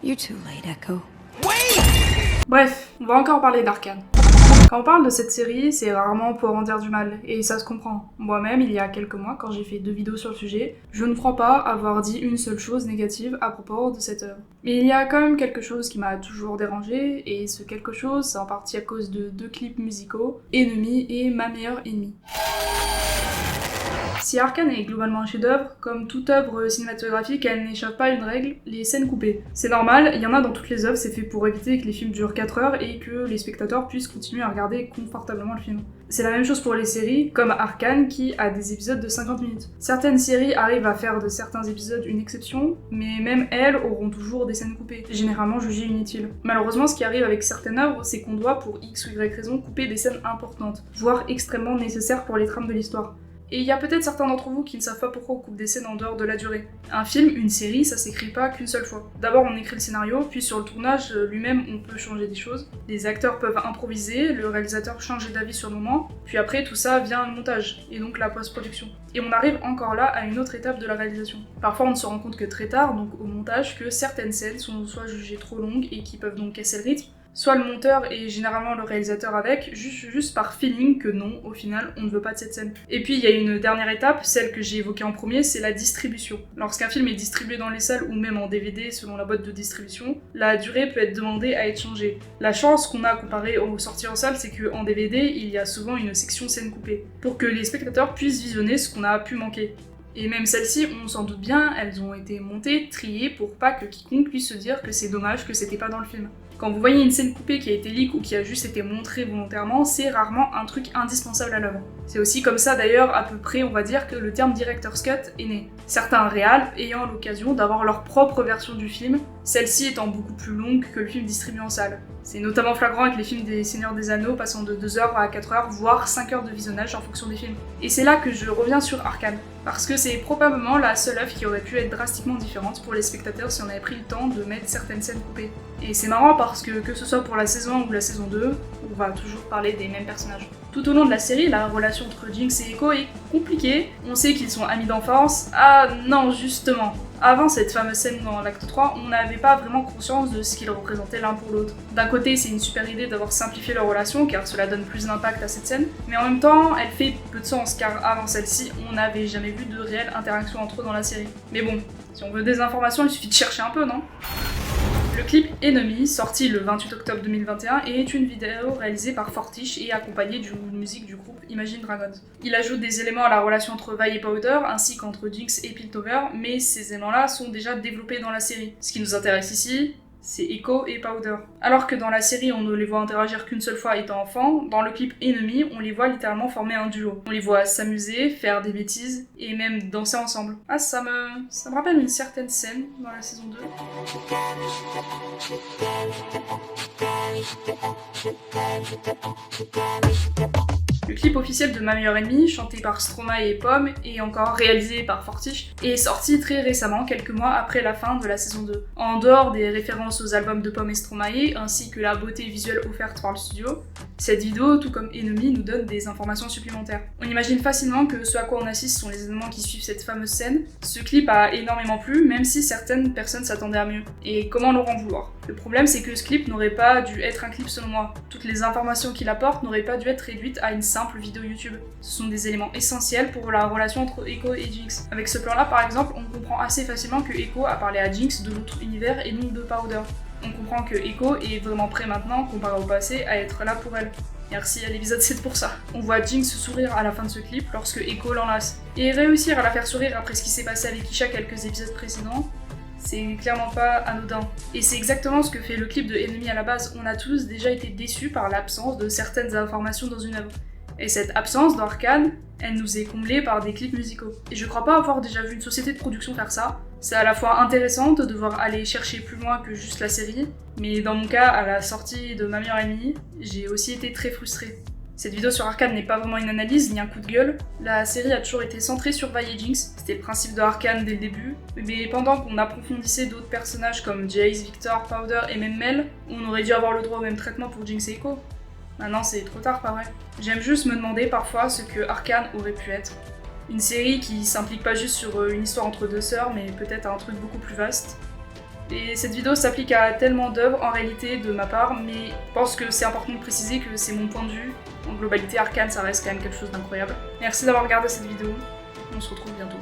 You're too late, Echo. Bref, on va encore parler d'Arcane. Quand on parle de cette série, c'est rarement pour en dire du mal, et ça se comprend. Moi-même, il y a quelques mois, quand j'ai fait 2 vidéos sur le sujet, je ne crois pas avoir dit une seule chose négative à propos de cette œuvre. Mais il y a quand même quelque chose qui m'a toujours dérangé, et ce quelque chose, c'est en partie à cause de 2 clips musicaux, Enemy et Ma meilleure ennemie. Si Arcane est globalement un chef-d'œuvre, comme toute œuvre cinématographique, elle n'échappe pas à une règle, les scènes coupées. C'est normal, il y en a dans toutes les œuvres, c'est fait pour éviter que les films durent 4 heures et que les spectateurs puissent continuer à regarder confortablement le film. C'est la même chose pour les séries, comme Arcane qui a des épisodes de 50 minutes. Certaines séries arrivent à faire de certains épisodes une exception, mais même elles auront toujours des scènes coupées, généralement jugées inutiles. Malheureusement, ce qui arrive avec certaines œuvres, c'est qu'on doit, pour X ou Y raison, couper des scènes importantes, voire extrêmement nécessaires pour les trames de l'histoire. Et il y a peut-être certains d'entre vous qui ne savent pas pourquoi on coupe des scènes en dehors de la durée. Un film, une série, ça s'écrit pas qu'une seule fois. D'abord on écrit le scénario, puis sur le tournage lui-même on peut changer des choses. Les acteurs peuvent improviser, le réalisateur changer d'avis sur le moment, puis après tout ça vient le montage, et donc la post-production. Et on arrive encore là à une autre étape de la réalisation. Parfois on ne se rend compte que très tard, donc au montage, que certaines scènes sont soit jugées trop longues et qui peuvent donc casser le rythme, soit le monteur et généralement le réalisateur avec, juste par feeling que non, au final, on ne veut pas de cette scène. Et puis il y a une dernière étape, celle que j'ai évoquée en premier, c'est la distribution. Lorsqu'un film est distribué dans les salles ou même en DVD selon la boîte de distribution, la durée peut être demandée à être changée. La chance qu'on a comparée aux sorties en salle, c'est qu'en DVD, il y a souvent une section scène coupée, pour que les spectateurs puissent visionner ce qu'on a pu manquer. Et même celles-ci, on s'en doute bien, elles ont été montées, triées pour pas que quiconque puisse se dire que c'est dommage que c'était pas dans le film. Quand vous voyez une scène coupée qui a été leak ou qui a juste été montrée volontairement, c'est rarement un truc indispensable à l'œuvre. C'est aussi comme ça d'ailleurs, à peu près, on va dire, que le terme Director's Cut est né. Certains réals ayant l'occasion d'avoir leur propre version du film, celle-ci étant beaucoup plus longue que le film distribué en salle. C'est notamment flagrant avec les films des Seigneurs des Anneaux passant de 2 heures à 4 heures, voire 5 heures de visionnage en fonction des films. Et c'est là que je reviens sur Arcane, parce que c'est probablement la seule œuvre qui aurait pu être drastiquement différente pour les spectateurs si on avait pris le temps de mettre certaines scènes coupées. Et c'est marrant parce que ce soit pour la saison 1 ou la saison 2, on va toujours parler des mêmes personnages. Tout au long de la série, la relation entre Jinx et Echo est compliquée. On sait qu'ils sont amis d'enfance. Ah non, justement. Avant cette fameuse scène dans l'acte 3, on n'avait pas vraiment conscience de ce qu'ils représentaient l'un pour l'autre. D'un côté, c'est une super idée d'avoir simplifié leur relation, car cela donne plus d'impact à cette scène, mais en même temps, elle fait peu de sens, car avant celle-ci, on n'avait jamais vu de réelle interaction entre eux dans la série. Mais bon, si on veut des informations, il suffit de chercher un peu, non ? Le clip Enemy, sorti le 28 octobre 2021, est une vidéo réalisée par Fortiche et accompagnée d'une musique du groupe Imagine Dragons. Il ajoute des éléments à la relation entre Vi et Powder, ainsi qu'entre Jinx et Piltover, mais ces éléments-là sont déjà développés dans la série. Ce qui nous intéresse ici, c'est Echo et Powder. Alors que dans la série, on ne les voit interagir qu'une seule fois étant enfants, dans le clip Enemy, on les voit littéralement former un duo. On les voit s'amuser, faire des bêtises, et même danser ensemble. Ah, ça me rappelle une certaine scène dans la saison 2. Le clip officiel de Ma meilleure ennemie, chanté par Stromae et Pomme, et encore réalisé par Fortiche, est sorti très récemment, quelques mois après la fin de la saison 2. En dehors des références aux albums de Pomme et Stromae, ainsi que la beauté visuelle offerte par le studio, cette vidéo, tout comme Enemy, nous donne des informations supplémentaires. On imagine facilement que ce à quoi on assiste sont les éléments qui suivent cette fameuse scène. Ce clip a énormément plu, même si certaines personnes s'attendaient à mieux. Et comment leur en vouloir ? Le problème, c'est que ce clip n'aurait pas dû être un clip selon moi. Toutes les informations qu'il apporte n'auraient pas dû être réduites à une simple vidéo YouTube. Ce sont des éléments essentiels pour la relation entre Echo et Jinx. Avec ce plan-là, par exemple, on comprend assez facilement que Echo a parlé à Jinx de l'autre univers et non de Powder. On comprend que Echo est vraiment prêt maintenant, comparé au passé, à être là pour elle. Merci à l'épisode 7 pour ça. On voit Jinx sourire à la fin de ce clip lorsque Echo l'enlace. Et réussir à la faire sourire après ce qui s'est passé avec Isha quelques épisodes précédents, c'est clairement pas anodin. Et c'est exactement ce que fait le clip de Enemy à la base. On a tous déjà été déçus par l'absence de certaines informations dans une œuvre. Et cette absence dans Arcane, elle nous est comblée par des clips musicaux. Et je crois pas avoir déjà vu une société de production faire ça. C'est à la fois intéressant de devoir aller chercher plus loin que juste la série, mais dans mon cas, à la sortie de Ma meilleure ennemie, j'ai aussi été très frustrée. Cette vidéo sur Arcane n'est pas vraiment une analyse ni un coup de gueule. La série a toujours été centrée sur Vi et Jinx, c'était le principe de Arcane dès le début, mais pendant qu'on approfondissait d'autres personnages comme Jace, Victor, Powder et même Mel, on aurait dû avoir le droit au même traitement pour Jinx et Echo. Maintenant c'est trop tard, pas vrai. J'aime juste me demander parfois ce que Arcane aurait pu être. Une série qui s'implique pas juste sur une histoire entre deux sœurs, mais peut-être un truc beaucoup plus vaste. Et cette vidéo s'applique à tellement d'œuvres en réalité de ma part, mais je pense que c'est important de préciser que c'est mon point de vue. En globalité, Arcane, ça reste quand même quelque chose d'incroyable. Merci d'avoir regardé cette vidéo, on se retrouve bientôt.